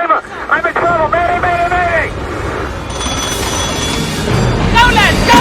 Lima. I'm in trouble. Mayday, mayday, mayday. Go, lads, go!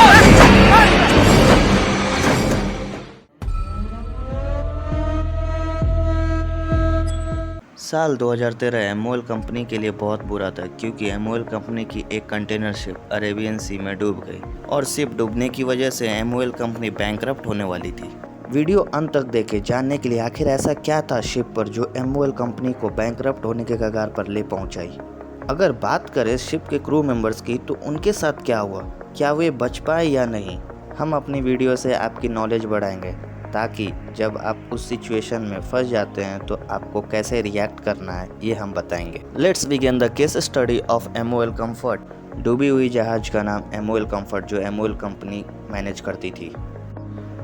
साल 2013 MOL company के लिए बहुत बुरा था क्योंकि एमओएल कंपनी की एक कंटेनर शिप अरेबियन सी में डूब गई और शिप डूबने की वजह से एमओएल कंपनी बैंकरप्ट होने वाली थी। वीडियो अंत तक देखें जानने के लिए आखिर ऐसा क्या था शिप पर जो एमओएल कंपनी को बैंकरप्ट होने के कगार पर ले पहुंचाई। अगर बात करें शिप के क्रू मेंबर्स की तो उनके साथ क्या हुआ, क्या वे बच पाए या नहीं, हम अपनी वीडियो से आपकी नॉलेज बढ़ाएंगे ताकि जब आप उस सिचुएशन में फंस जाते हैं तो आपको कैसे रिएक्ट करना है ये हम बताएंगे। Let's begin the case study of MOL comfort. डूबी हुई जहाज का नाम एमओएल कंफर्ट जो एमओएल कंपनी मैनेज करती थी।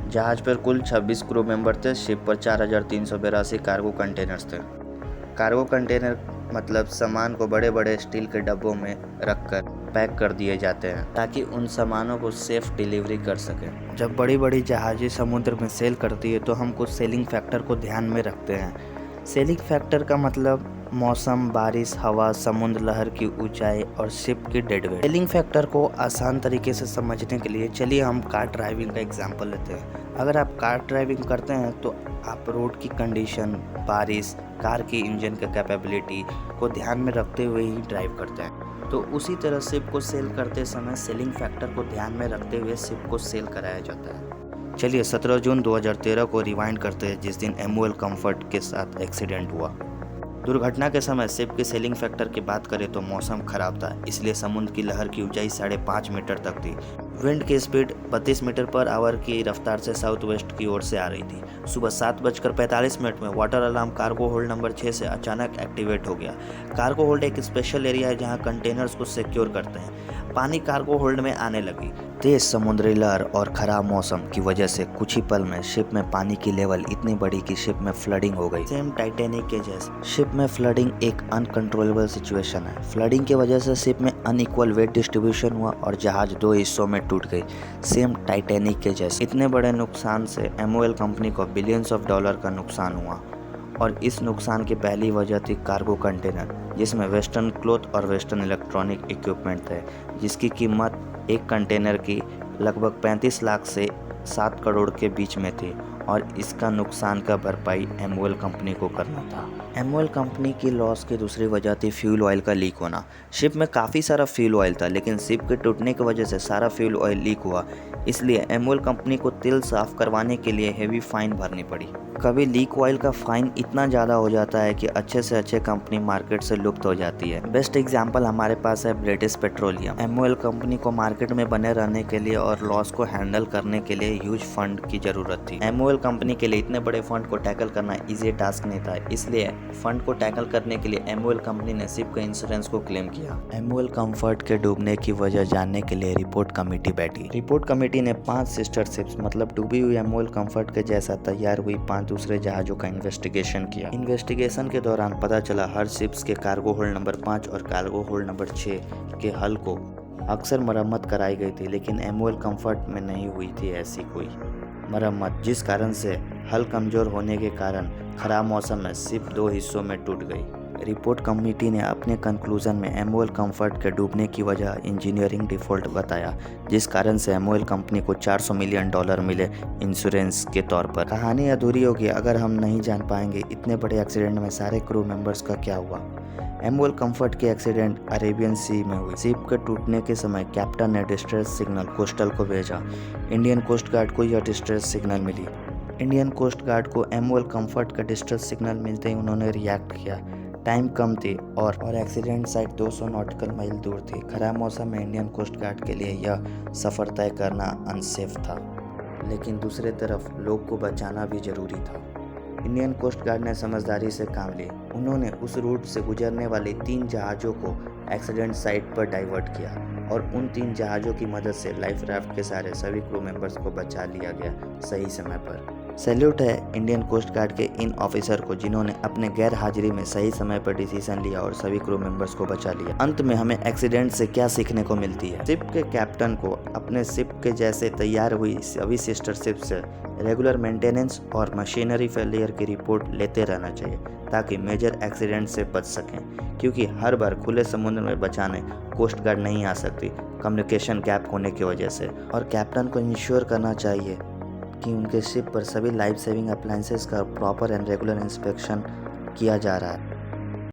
जहाज पर कुल 26 क्रू मेंबर थे। शिप पर 4382 कार्गो कंटेनर्स थे। कार्गो कंटेनर मतलब सामान को बड़े बड़े स्टील के डब्बों में रखकर पैक कर दिए जाते हैं ताकि उन सामानों को सेफ डिलीवरी कर सकें। जब बड़ी बड़ी जहाज़ें समुद्र में सेल करती है तो हम कुछ सेलिंग फैक्टर को ध्यान में रखते हैं। सेलिंग फैक्टर का मतलब मौसम, बारिश, हवा, समुद्र लहर की ऊंचाई और शिप की डेडवेट। सेलिंग फैक्टर को आसान तरीके से समझने के लिए चलिए हम कार ड्राइविंग का एग्जांपल लेते हैं। अगर आप कार ड्राइविंग करते हैं तो आप रोड की कंडीशन, बारिश, कार की इंजन की कैपेबिलिटी को ध्यान में रखते हुए ही ड्राइव करते हैं। तो उसी तरह शिप को सेल करते समय सेलिंग फैक्टर को ध्यान में रखते हुए शिप को सेल कराया जाता है। चलिए 17 जून 2013 को रिवाइंड करते हैं जिस दिन एमओएल कंफर्ट के साथ एक्सीडेंट हुआ। दुर्घटना के समय शिप के सेलिंग फैक्टर की बात करें तो मौसम खराब था, इसलिए समुद्र की लहर की ऊंचाई 5.5 मीटर तक थी। विंड की स्पीड 32 मीटर पर आवर की रफ्तार से साउथ वेस्ट की ओर से आ रही थी। सुबह 7:45 में water alarm cargo hold number 6 से अचानक एक्टिवेट हो गया। कार्गो होल्ड एक स्पेशल एरिया है जहां कंटेनर्स को सिक्योर करते हैं। पानी कार्गो होल्ड में आने लगी। तेज समुद्री लहर और खराब मौसम की वजह से कुछ ही पल में शिप में पानी की लेवल इतनी बढ़ी कि शिप में फ्लडिंग हो गई। सेम टाइटैनिक के जैसे शिप में फ्लडिंग एक अनकंट्रोलेबल सिचुएशन है। फ्लडिंग की वजह से शिप में अनइक्वल वेट डिस्ट्रीब्यूशन हुआ और जहाज 2 हिस्सों में टूट गई। सेम टाइटैनिक के जैसे इतने बड़े नुकसान से एमओएल कंपनी को बिलियंस ऑफ डॉलर का नुकसान हुआ और इस नुकसान की पहली वजह थी कार्गो कंटेनर जिसमें वेस्टर्न क्लॉथ और वेस्टर्न इलेक्ट्रॉनिक इक्विपमेंट थे जिसकी कीमत एक कंटेनर की लगभग 35 लाख से 7 करोड़ के बीच में थी और इसका नुकसान का भरपाई एमओएल कंपनी को करना था। एमओएल कंपनी की लॉस की दूसरी वजह थी फ्यूल ऑयल का लीक होना। शिप में काफ़ी सारा फ्यूल ऑयल था लेकिन शिप के टूटने की वजह से सारा फ्यूल ऑयल लीक हुआ, इसलिए एमओएल कंपनी को तेल साफ करवाने के लिए हेवी फाइन भरनी पड़ी। कभी लीक ऑयल का फाइन इतना ज़्यादा हो जाता है कि अच्छे से अच्छे कंपनी मार्केट से लुप्त हो जाती है। बेस्ट एग्जांपल हमारे पास है ब्रिटिश पेट्रोलियम। एमओएल कंपनी को मार्केट में बने रहने के लिए और लॉस को हैंडल करने के लिए ह्यूज फंड की जरूरत थी। एमओएल कंपनी के लिए इतने बड़े फंड को टैकल करना इजी टास्क नहीं था, इसलिए फंड को टैकल करने के लिए एमओएल कंपनी ने शिप के इंश्योरेंस को क्लेम किया। एमओएल कंफर्ट के डूबने की वजह जानने के लिए रिपोर्ट कमेटी बैठी। रिपोर्ट कमेटी ने 5 सिस्टर शिप्स मतलब डूबी हुई एमओएल कंफर्ट के जैसा तैयार हुई 5 दूसरे जहाजों का इन्वेस्टिगेशन किया। इन्वेस्टिगेशन के दौरान पता चला हर शिप्स के कार्गो होल्ड नंबर 5 और कार्गो होल्ड नंबर 6 के हल को अक्सर मरम्मत कराई गई थी लेकिन एमओएल कंफर्ट में नहीं हुई थी ऐसी कोई मरम्मत, जिस कारण से हल कमजोर होने के कारण खराब मौसम में शिप 2 हिस्सों में टूट गई। रिपोर्ट कमेटी ने अपने कंक्लूजन में एमओएल कंफर्ट के डूबने की वजह इंजीनियरिंग डिफॉल्ट बताया, जिस कारण से एमओएल कंपनी को $400 मिलियन मिले इंश्योरेंस के तौर पर। कहानी अधूरी होगी अगर हम नहीं जान पाएंगे इतने बड़े एक्सीडेंट में सारे क्रू मेंबर्स का क्या हुआ। एमओएल कंफर्ट के एक्सीडेंट अरेबियन सी में हुई। शिप के टूटने के समय कैप्टन ने डिस्ट्रेस सिग्नल कोस्टल को भेजा। इंडियन कोस्ट गार्ड को यह डिस्ट्रेस सिग्नल मिली। इंडियन कोस्ट गार्ड को एमओएल कंफर्ट का डिस्ट्रेस सिग्नल मिलते ही उन्होंने रिएक्ट किया। टाइम कम थी और एक्सीडेंट साइट 200 नॉटिकल माइल दूर थी। खराब मौसम में इंडियन कोस्ट गार्ड के लिए यह सफ़र तय करना अनसेफ था, लेकिन दूसरे तरफ लोग को बचाना भी ज़रूरी था। इंडियन कोस्ट गार्ड ने समझदारी से काम लिया। उन्होंने उस रूट से गुजरने वाले 3 जहाज़ों को एक्सीडेंट साइट पर डाइवर्ट किया और उन 3 जहाज़ों की मदद से लाइफ राफ्ट के सभी क्रू मेंबर्स को बचा लिया गया सही समय पर। सैल्यूट है इंडियन कोस्ट गार्ड के इन ऑफिसर को जिन्होंने अपने गैर हाजिरी में सही समय पर डिसीजन लिया और सभी क्रू मेंबर्स को बचा लिया। अंत में हमें एक्सीडेंट से क्या सीखने को मिलती है? शिप के कैप्टन को अपने शिप के जैसे तैयार हुई सभी सिस्टर शिप से रेगुलर मेंटेनेंस और मशीनरी फेलियर की रिपोर्ट लेते रहना चाहिए ताकि मेजर एक्सीडेंट से बच सकें, क्योंकि हर बार खुले समुद्र में बचाने कोस्ट गार्ड नहीं आ सकती कम्युनिकेशन गैप होने की वजह से। और कैप्टन को इंश्योर करना चाहिए कि उनके शिप पर सभी लाइफ सेविंग अप्लायंसेस का प्रॉपर एंड रेगुलर इंस्पेक्शन किया जा रहा है।